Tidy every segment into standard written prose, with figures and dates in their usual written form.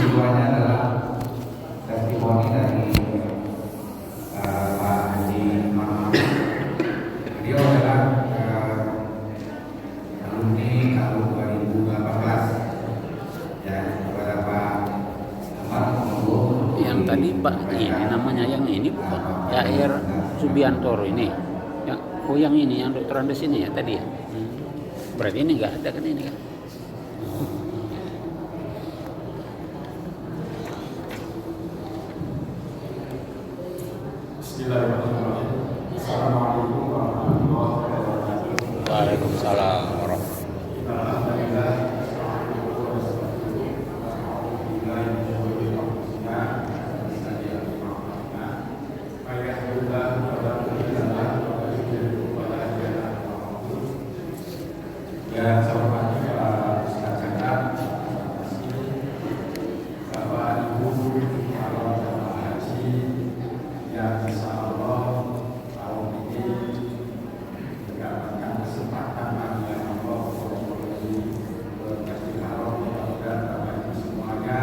peristiwanya adalah testimoni dari Pak Haji Muhammad. Beliau adalah alumni tahun 2018 ya, kepada Pak Ahmad Monggo. Yang tadi Pak ini namanya yang ini bukan Yair Subiantoro ini. Yang ini yang dokter Andes ini ya tadi ya. Berarti ini nggak ada kan ini kan? Bismillahirrahmanirrahim. Assalamualaikum warahmatullahi wabarakatuh. Waalaikumsalam warahmatullahi Alhamdulillah. Ya, saya hormati Pak Ustaz Chandra, Bapak Ibu, para jemaah haji yang insyaallah tahun ini mendapatkan kesempatan bagi Allah berkasih haram. Mudah-mudahan Bapak Ibu semuanya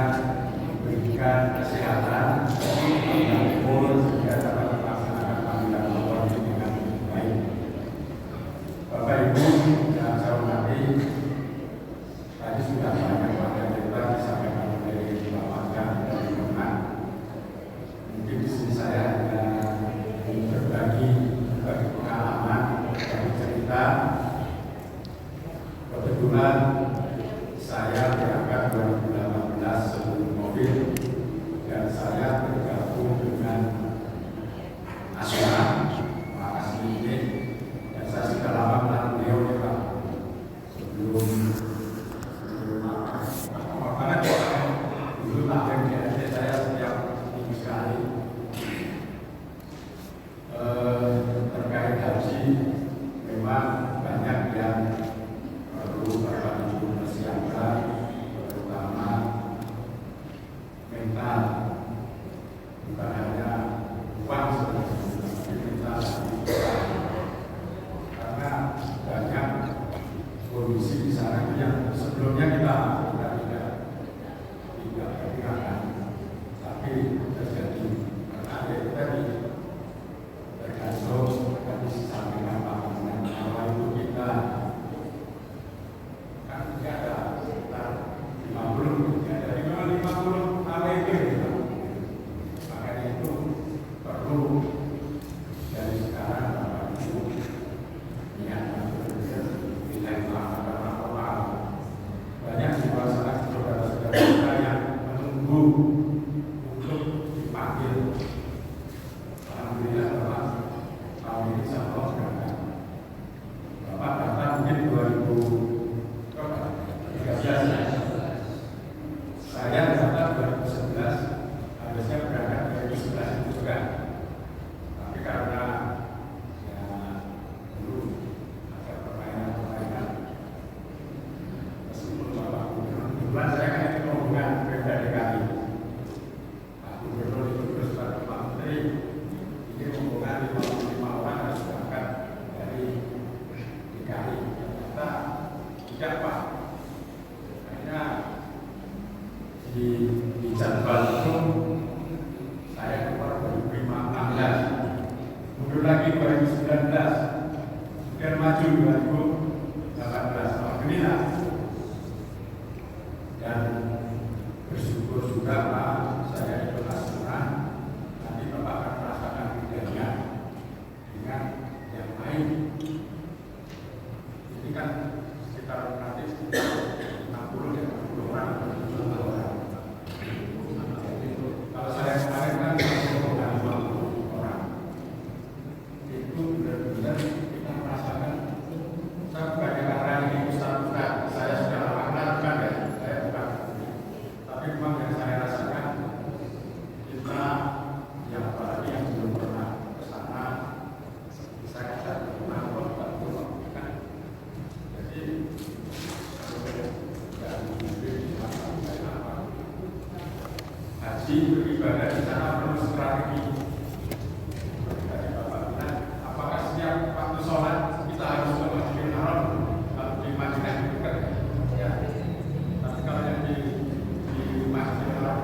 diberikan kesehatan, umur, sehingga dapat melaksanakan panggilan Allah dengan baik. Bapak Ibu yang saya hormati, tadi sudah banyak materi disampaikan oleh Bapak dan teman-teman. Mungkin di sini saya hanya berbagi pengalaman dan cerita. Kebetulan saya berangkat 2018 sebelum COVID dan saya bergabung dengan Asma Pak Asmi ini, dan saya sudah lama kenal beliau ya Pak. Sebelum banget dulu taklim di RT saya setiap minggu sekali. Terkait haji memang banyak yang perlu Bapak Ibu persiapkan, terutama mental, bukan hanya uang sebenarnya, tapi mental karena banyak kondisi di sana yang sebelumnya kita tidak perkirakan, tapi terjadi karena ada itu tadi tergantung kondisi sampingan bangunan. Kalau itu kita kan tidak ada sekitar 50, tidak ada 50 AWB gitu. Makanya itu perlu dari sekarang Bapak Ibu niat kita melakukan apa. Banyak di luar sana saudara-saudara kita yang menunggu untuk dipanggil. Alhamdulillah Bapak tahun ini insya Allah berangkat. Bapak datang mungkin 2013. Saya datang 2011, harusnya berangkat 2011 itu juga. Tapi karena ya dulu ada permainan-permainan, meskipun Bapak Gubernur duluan saya kan itu rombongan Pemda DKI. Pak Gubernur itu terus Pak Menteri, ini rombongan 55 orang harus berangkat dari DKI. Ternyata tidak Pak. Hanya di jadwal itu saya keluar 2016, mundur lagi 2019, kemudian maju 2018. Alhamdulillah. Dan bersyukur juga Pak, saya ikut asuran. Nanti Bapak akan merasakan bedanya dengan yang lain. Ini kan sekitar nanti 60 ya, 60 orang, 70 orang. Kalau saya kemarin kan 50 orang. Itu benar-benar kita merasakan. Saya bukan karena ini Ustaz, bukan. Saya sudah lama kenal, bukan ya. Saya bukan. Tapi memang yang saya rasakan, kita yang apalagi yang belum pernah ke sana, saya tidak pernah kan. Jadi haji beribadah di sana perlu strategi. Dari Bapak bilang, apakah setiap waktu sholat kita harus ke Masjidil Haram? Kalau di Madinah itu kan ya. Tapi kalau yang di Masjidil Haram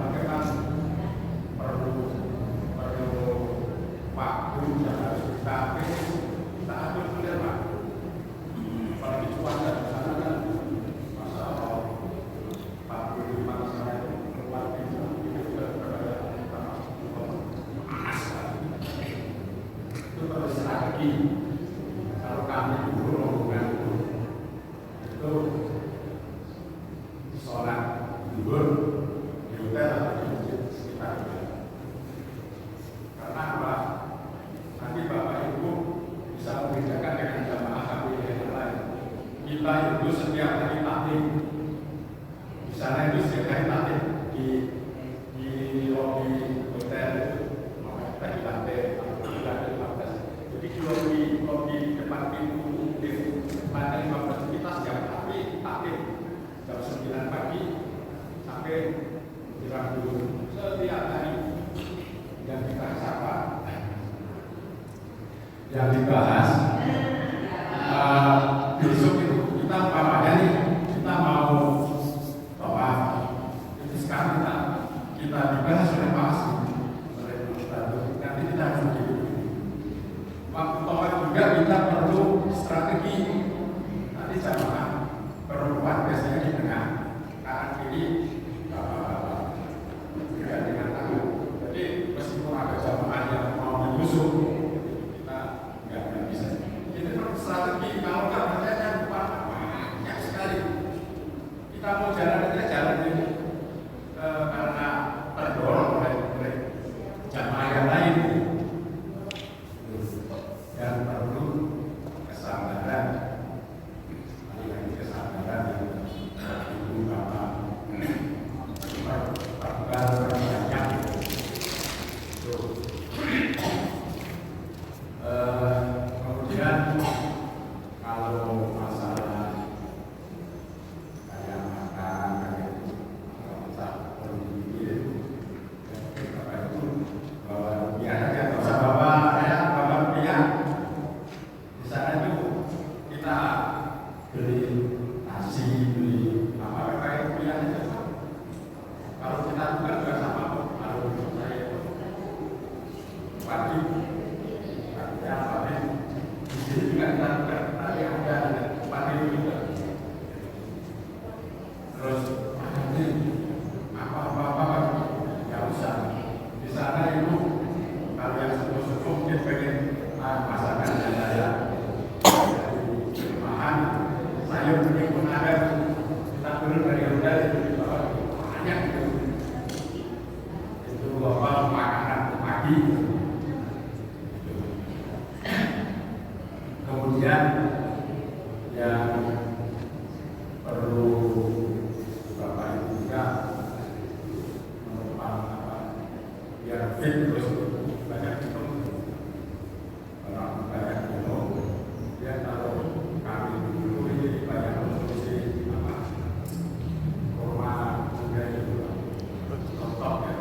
pagi. Kalau kami dulu rombongan itu sholat zuhur di hotel atau di masjid sekitar itu. Karena apa? Nanti Bapak Ibu bisa membedakan dengan jamaah kami yang lain. Kita itu setiap hari taklim. Di sana itu setiap hari taklim di lobi hotel itu, kita di lantai 15. Jadi di lobi depan pintu di lantai 15 kita setiap hari taklim jam 9 pagi sampai jam 2 setiap hari. Yang kita sapa, yang dibahas besok itu kita umpamanya nih kita mau tawaf itu sekarang kita dibahas oleh Mas oleh nanti kita harus begitu. Waktu tawaf juga kita perlu strategi. Nanti jamaah perempuan biasanya di tengah kanan kiri bapak dengan tangan. Jadi meskipun ada jamaah yang mau menyusup kita nggak bisa. Ini perlu strategi. Kalau nggak percaya banyak sekali. Kita mau jalan aja jalan ini karena terdorong oleh jamaah yang lain. Yang perlu kesabaran. Lagi kesabaran yang ibu bapak banyak. Kemudian kalau masalah kayak makan kayak itu bawa rupiah aja, nggak usah bawa rupiah. Di sana itu kita beli nasi, beli apa kayak rupiah aja. Kalau kita bukan juga sama kok. Kalau saya itu wajib di sini juga kita bukan, tapi ada wajib juga. Terus apa nggak usah. Di sana itu kalau yang sepuh-sepuh mungkin pengen masakan yang saya dari rumahan sayur mungkin pun ada. Kita turun dari hotel itu di bawah banyak itu makanan pagi. Kemudian yang perlu Bapak Ibu juga biar fit terus banyak minum, orang banyak minum. Dia kalau kami dulu ini banyak konsumsi kurma juga itu top ya.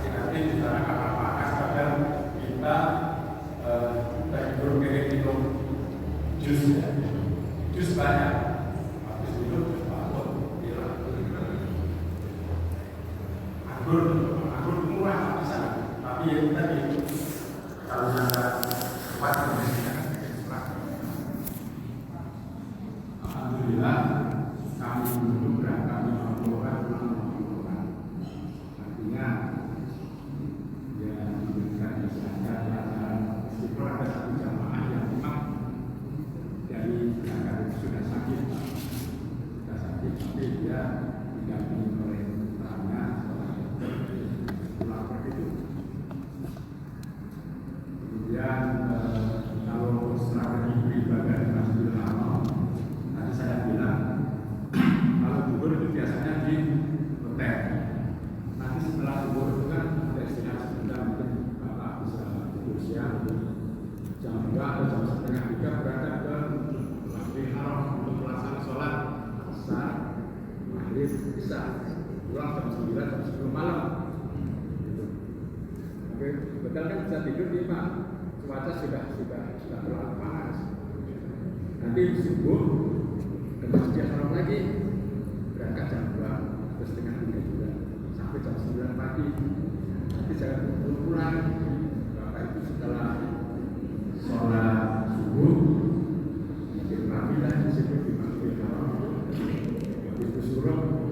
Nanti di sana kamar makan kadang kita hidup kayak minum jus ya, jus banyak. Habis minum jus baru hilang. Anggur murah di sana, tapi ya tadi kalau anda kuat alhamdulillah kami belum berangkat 50 orang. Artinya ya diberikan meskipun ada satu jamaah yang memang dari berangkat itu sudah sakit, tapi dia didampingi oleh putranya pulang begitu. Kemudian kalau strategi beribadah di Masjidil Haram, tadi saya bilang kalau zuhur itu biasanya di hotel. Nanti setelah zuhur itu kan ada istirahat sebentar, mungkin Bapak bisa tidur siang jam 2 atau jam setengah 3 berangkat ke Masjidil Haram untuk melaksanakan sholat asar, maghrib, isya, pulang jam 9 jam 10 malam. Gitu. Oke, betul kan bisa tidur di Pak. Cuaca sudah terlalu panas. Nanti subuh ke Masjidil Haram lagi, berangkat jam 2 terus setengah 3 juga sampai jam 9 pagi. Nanti jangan pulang. Bapak itu setelah sholat subuh mungkin pagi lah di situ di Masjidil Haram.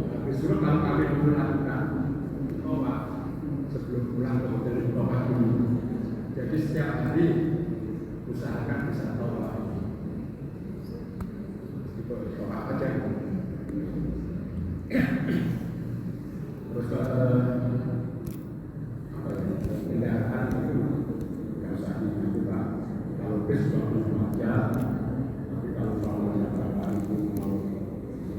Habis suruh kalau kami dulu lakukan, sebelum pulang ke hotel di bawah dulu. Jadi Jadi setiap hari usahakan bisa tolak. Itu tolak aja. Terus kendaraan itu nggak usah dibuka. Kalau bis 24 jam, tapi kalau yang bapak itu mau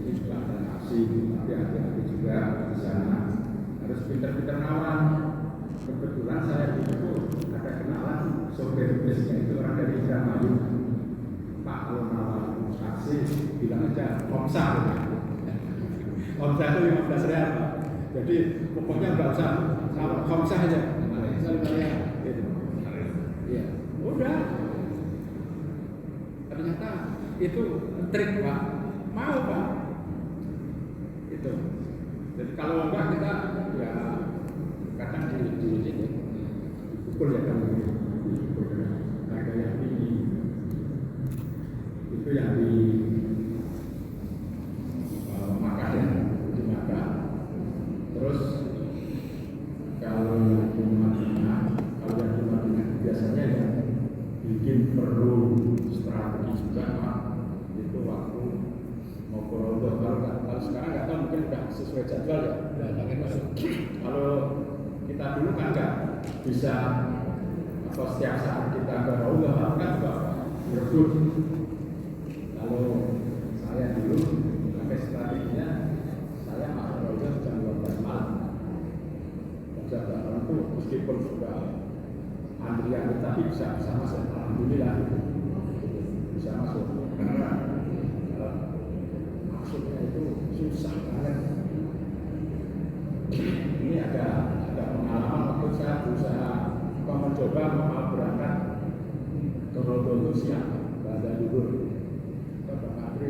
ini juga ada taksi, tapi hati-hati juga di sana. Harus pintar-pintar ngawal. Kebetulan saya itu ada kenalan sopir bisnya itu orang dari Indramayu. Pak, kalau ngawal taksi bilang aja Komsah. Komsah itu 15 real, Pak. Jadi pokoknya nggak usah ngawal Komsah aja. Gitu. Iya, udah. Ternyata itu trik, Pak. Mau, Pak. Itu. Jadi kalau enggak kita ya kadang dipukul ya kan, harga yang tinggi. Itu yang di Makkah ya, di Makkah. Terus kalau yang di Madinah, biasanya ya bikin perlu strategi juga, Pak. Itu waktu mau Qur'an. Kalau sekarang nggak tahu, mungkin udah sesuai jadwal ya. Kalau kita dulu kan nggak bisa, atau setiap saat kita ke Raudhah kan juga berebut. Kalau saya dulu pakai strateginya, saya masuk Raudhah jam 12 malam. Jam 8 itu meskipun sudah antrian, tapi bisa masuk. Alhamdulillah bisa masuk. Karena maksudnya itu susah banget. Ini ada pengalaman waktu saya berusaha mencoba mau berangkat ke Rodo itu siang, pada dulu Bapak Patri.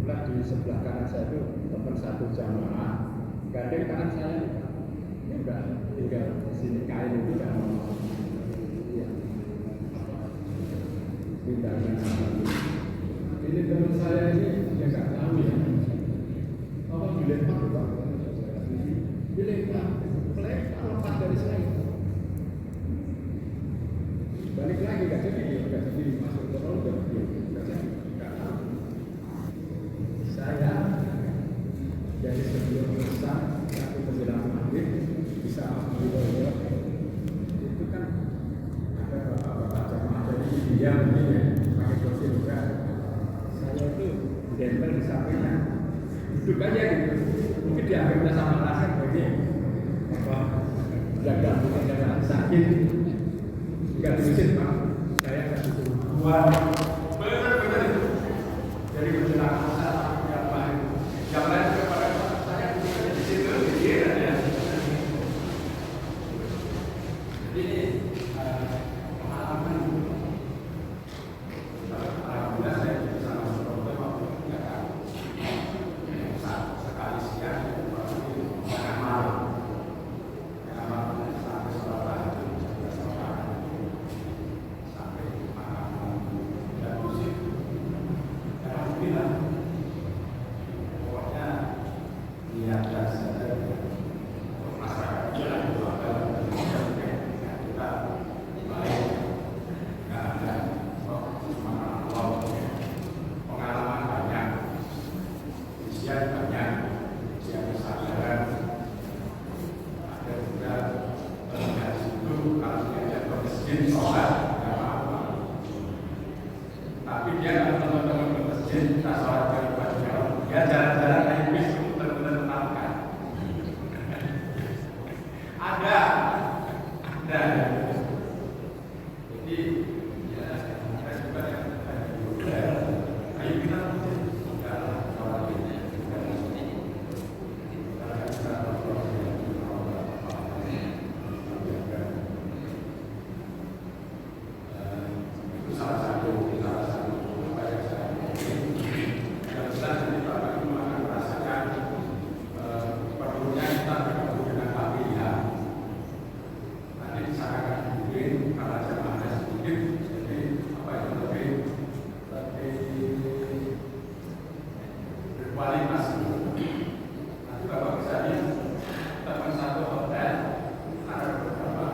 Di sebelah kanan saya itu teman satu jamaah, gandeng kanan saya. Ini udah tinggal di sini kain itu kan. Iya. Pindahkan ini teman saya ini dia nggak tahu ya. Apa dilempar Pak? Dilempar, lepas dari saya. Balik lagi nggak jadi masuk ke Rodo, nggak jadi, nggak tahu. Saya dari sebelum besar satu menjelang maghrib bisa masuk di Rodo. Itu kan ada bapak-bapak jamaah dari India mungkin ya, pakai kursi juga. Saya itu dempel di sampingnya, duduk aja gitu. Mungkin diambil sama rasa begini. Apa? Jaga bukan jaga sakit. Enggak diusir, Pak. Saya nggak disuruh keluar. Benar itu. Jadi menjelang masa yang lain. Yang lain kepada saya bukan di situ, di ya. Jadi pengalaman. Alhamdulillah saya bisa masuk Rodo waktu sekali siang, tengah malam. Tapi dia kalau teman-teman ke masjid, kita sholat ke masjid, dia jalan-jalan naik bis itu benar-benar menantang. Ada. Jadi ya saya juga yang ayo kita sholat ini. Itu salah satu kualitas. Nanti Bapak bisa lihat teman satu hotel ada beberapa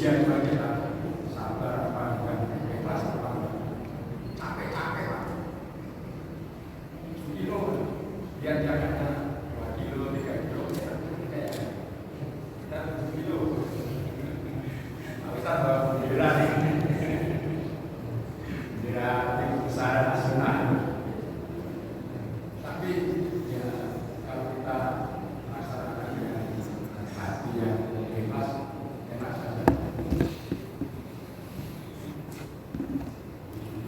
ujian bagi kita, sabar apa dan ikhlas apa, capek-capek Pak. 7 kilo, biar jangan 2 kilo, 3 kilo, kita 7 kilo. Kita bawa bendera nih, bendera tim besar nasional. Tapi ya kalau kita laksanakan dengan hati yang ikhlas, enak saja.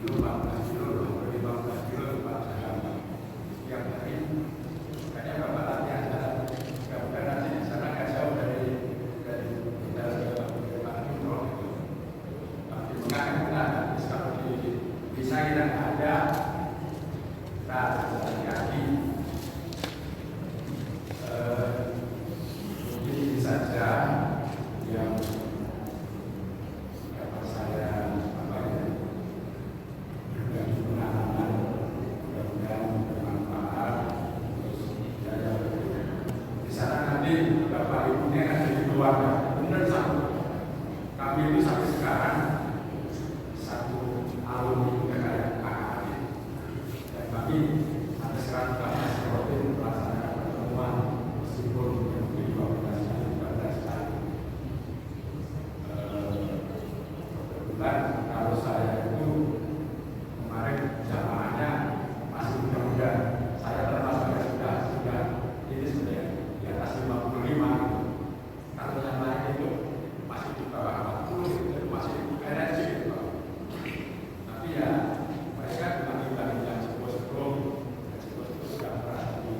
Dulu 14 kilo, 15 kilo Pak Jakarta. Setiap hari, kayaknya Bapak latihan jalan. Mudah-mudahan nanti di sana nggak jauh dari kita ke Pak Jumroh itu. Tapi mengalir kita, kalau bisa kita nggak ada, kita jalan kaki. Ini saja yang dapat saya berbagi pengalaman, mudah-mudahan bermanfaat. Di sana nanti Bapak Ibunya kan jadi keluarga, benar satu. Kami itu sampai sekarang satu alumni kayak kakak adik, dan kami sampai sekarang juga masih rutin melaksanakan pertemuan meskipun mungkin 12 kali, 14 kali. Kebetulan kalau saya itu kemarin jamaahnya masih muda-muda, saya termasuk yang sudah ini sudah di atas 55. Kalau yang lain itu masih di bawah 40, itu masih energi gitu. Tapi ya mereka dibanding yang sebelum sudah pernah di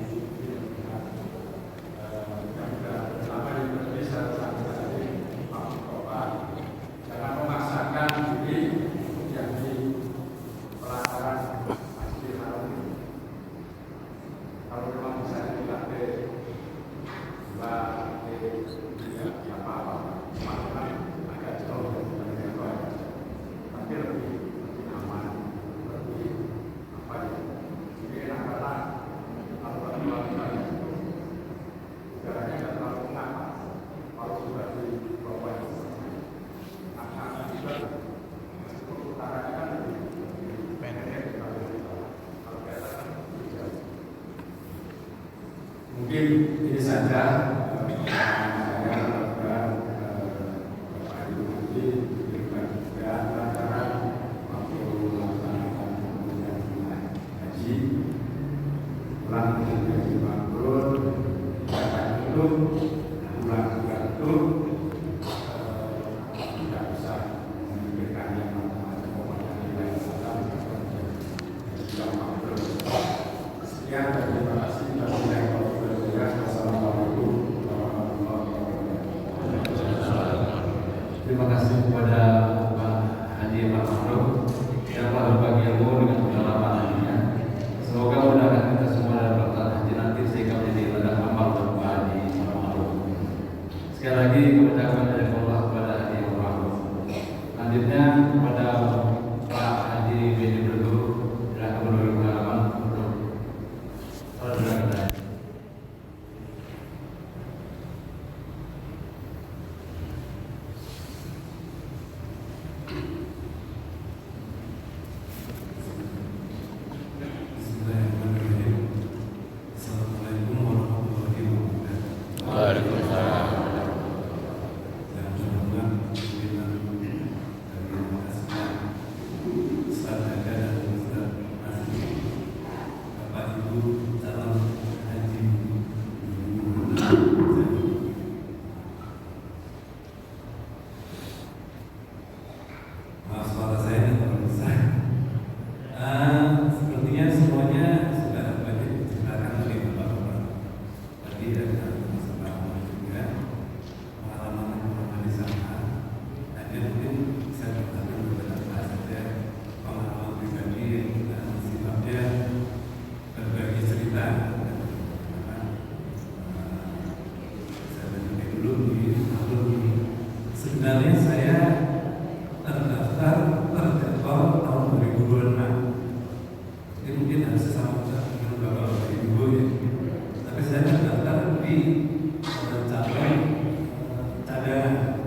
selama di Indonesia sampai tadi Pak Kopa, jangan memaksakan diri yang di pelataran Masjidil Haram. Kalau memang bisa dilatih, ya apa-apa, makan agak jauh dari yang lain, tapi lebih aman, lebih apa ya? Jadi enak banget kalau keluar itu udaranya nggak terlalu pengap. Kalau sudah di bawah itu, anak-anak juga udaranya kan lebih pendek kalau di atas kan lebih jauh. Mungkin ini saja saya lakukan Bapak Ibu nanti diberikan juga pelajaran waktu melaksanakan pemilihan haji, pulang dari haji mabrur, dapat itu, pulang juga itu tidak bisa memikirkan yang macam-macam pemilihan nilai alam yang mabrur. Sekian dan terima kasih. Wassalamualaikum warahmatullahi wabarakatuh. Terima kasih kepada Pak Haji Pak Makro yang telah berbagi ilmu dengan pengalaman hajinya. Semoga mudahkan kita semua dalam pelaksanaan haji nanti sehingga menjadi ladang amal untuk Pak Haji Pak Makro. Sekali lagi kepada dari Allah kepada Haji Pak Makro. Selanjutnya kepada Pak Haji Beni Berdu yang akan berbagi pengalaman untuk saudara kita. Assalamualaikum warahmatullahi wabarakatuh. Waalaikumsalam. Dan mudah-mudahan pimpinan dari Masjid Ustaz Aga dan Ustaz Asli, Bapak Ibu calon haji, maaf suara saya terlalu besar. Sepertinya semuanya sudah banyak diceritakan oleh Bapak-Bapak. Tadi ada masalah juga pengalaman di sana. Hanya mungkin saya bertanya beberapa saja pengalaman pribadi yang sifatnya berbagi cerita. Saya berpikir dulu di sebenarnya saya terdaftar tahun 2026. Ini mungkin harus sama dengan Bapak Ibu ya. Tapi saya terdaftar di calon cadangan.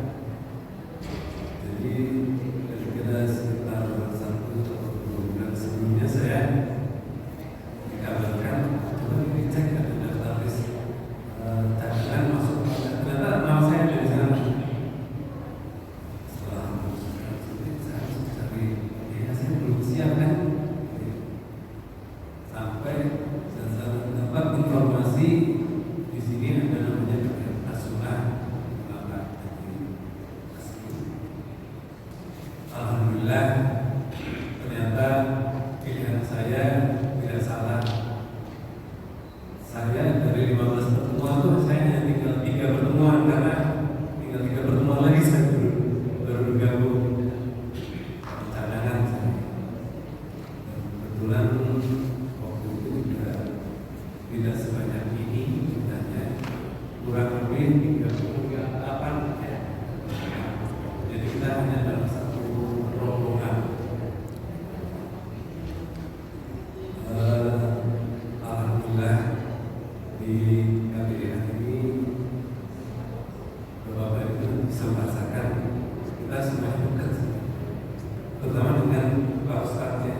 dengan Pak Ustadznya.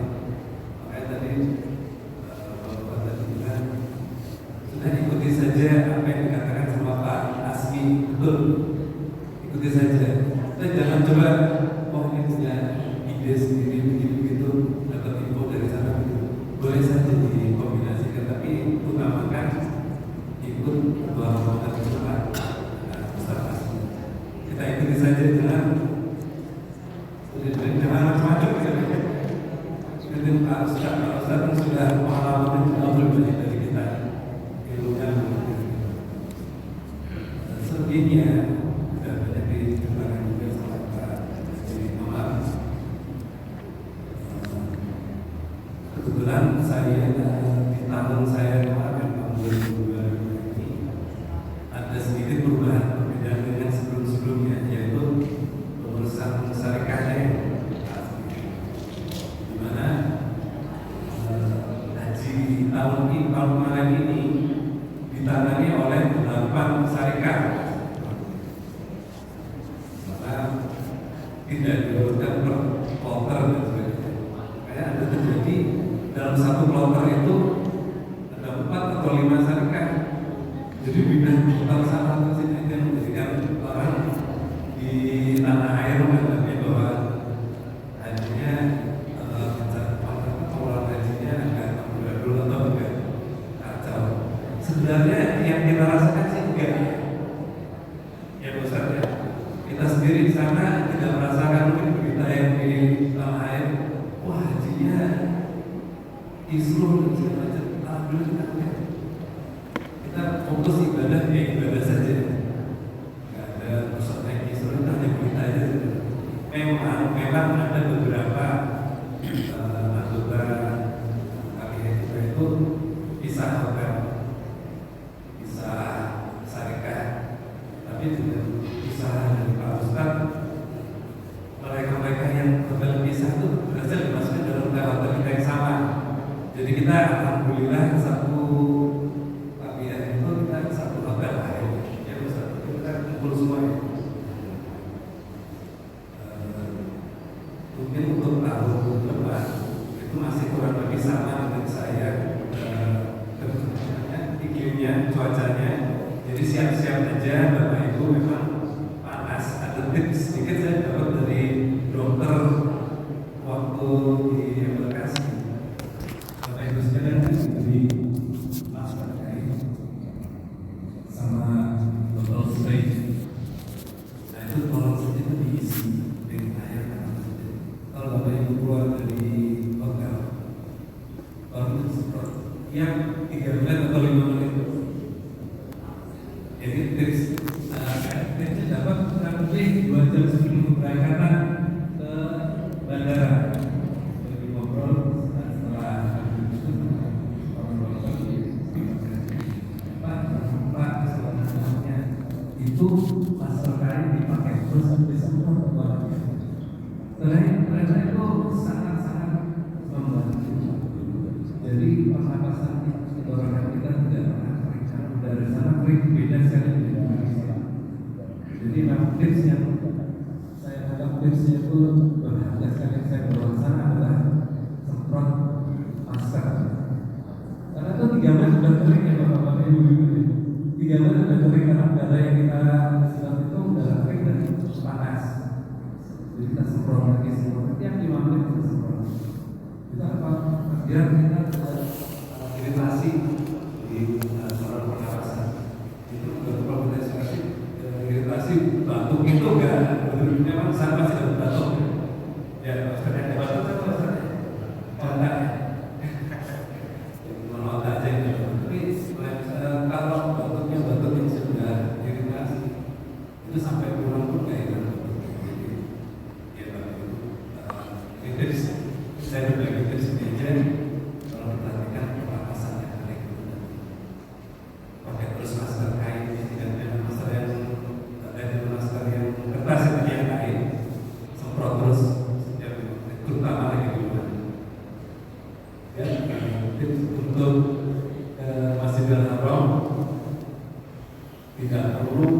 Makanya tadi Bapak tadi bilang sudah ikuti saja apa yang dikatakan sama Pak Asmi, betul, ikuti saja. Kita jangan coba ini punya ide sendiri begitu dapat info dari sana begitu. Boleh saja dikombinasikan, tapi utamakan ikut ketua rombongan itu Pak Ustaz Asmi. Kita ikuti saja, jangan macam-macam. Ikuti Pak Ustaz yang sudah pengalaman lebih dari kita, ilmunya selebihnya sudah banyak dikembangkan juga sama Pak Mama. Kebetulan saya di tahun saya kemarin tahun 2022 ini ada sedikit perubahan berbeda dengan sebelum-sebelumnya, yaitu pengurusan syariahnya, di mana haji tahun kemarin ini ditangani oleh 8 syarikat, maka tidak dilakukan per kloter dan sebagainya. Kayak ada terjadi dalam satu kloter itu ada 4 atau 5 syarikat. Jadi pindah total sana ke sini yang menjadikan orang di tanah air menganggapnya bahwa hajinya pengelolaan hajinya agak amburadul atau enggak kacau. Sebenarnya yang kita rasakan sih enggak ya Ustaz ya. Kita sendiri di sana tidak merasakan mungkin berita yang di tanah air, wah hajinya Islam dan segala macam. Alhamdulillah kita fokus ibadah ya ibadah saja, nggak ada pusat naik Islam, kita hanya berita aja. Memang ada beberapa anggota KPI kita itu bisa hotel, bisa syarikat, tapi juga bisa dari Pak Ustaz. Mereka yang hotel pisah itu berhasil dimasukkan dalam hotel kita yang sama. Jadi kita alhamdulillah satu kabinet itu kita satu hotel akhirnya. Ya Ustaz, kita kumpul semuanya. Mungkin untuk tahun depan itu masih kurang lebih sama dengan saya. Iklimnya, cuacanya. Jadi siap-siap aja Bapak Ibu, memang panas. Ada tips sedikit saya dapat dari dokter waktu di embarkasi. Bapak Ibu sekalian diberi masker kain sama botol spray. Nah itu tolong saja itu diisi dengan air panas. Kalau Bapak Ibu keluar dari hotel, baru semprot yang 3 menit atau 5 menit. Jadi tips tipsnya dapat kurang lebih 2 jam sebelum keberangkatan ke bandara. Jadi ngobrol setelah Pak sebenarnya itu masker kain dipakai terus sampai semua keluar. Ternyata itu sangat-sangat membantu. Jadi pernapasan tenggorokan kita tidak pernah kering, karena udara sana kering beda sekali dengan Indonesia. Jadi memang tips yang saya anggap tipsnya itu berharga sekali yang saya bawa sana adalah semprot masker. Karena itu 3 menit sudah kering ya Bapak-Bapak Ibu-Ibu. 3 menit sudah kering karena udara yang kita silat itu udara kering dan panas. Jadi kita semprot lagi semprot. Setiap 5 menit kita semprot. Kita apa? Biar kita iritasi di saluran pernapasan. Itu kalau kita kasih iritasi batuk itu enggak, memang sama tidak batuk. Ya, maksudnya batuk itu maksudnya otak. Otak aja gitu. Tapi kalau batuknya batuk yang sudah iritasi itu sampai pulang pun nggak enak. Ya, Pak. Itu saya berbagi tips ini aja. Kalau perhatikan pernapasan yang baik, pakai terus masker kain, tidak ada masker yang kertas yang kain, semprot terus setiap terutama lagi di luar. Ya, tips untuk Masjidil Haram tidak perlu.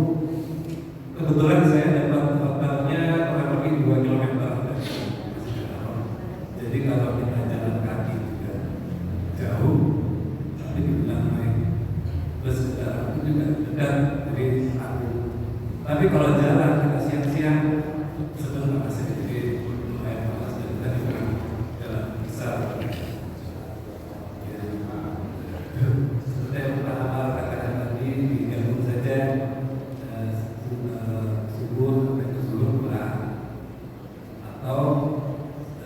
Kebetulan saya dapat hotelnya kurang lebih 2 km dari Masjidil Haram. kalau jalan kita siang-siang sebelum panas jadi lumayan panas dan kita di jalan besar. Ya, seperti yang pertama katakan tadi digabung saja subuh sampai ke zuhur pulang, atau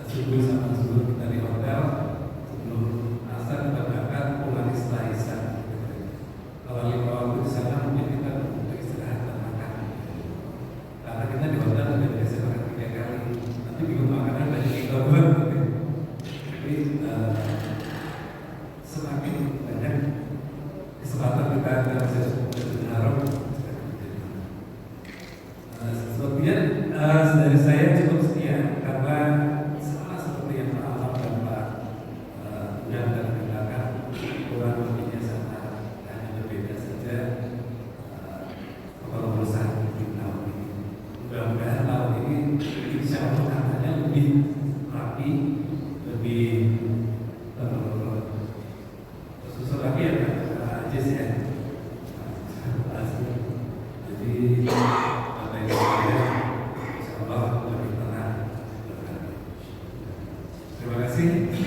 subuh sama zuhur kita di hotel, sebelum asar kita berangkat pulang setelah isya. Kalau 5 waktu di sana mungkin kita untuk istirahat dan makan. Karena kita di hotel sudah biasa makan 3 kali, nanti bingung makanan banyak kita buat. Jadi semakin banyak kesempatan kita bisa berharap. Sepertinya dari saya cukup sekian, karena sama seperti yang Pak Alam dan Pak Ujang dan katakan, kurang lebihnya sama, hanya berbeda saja kepengurusan di tahun ini. Mudah-mudahan tahun ini insya Allah katanya lebih rapi, lebih susul lagi ya Pak Ajis ya. Jadi apa yang saya insya Allah lebih tenang. Terima kasih.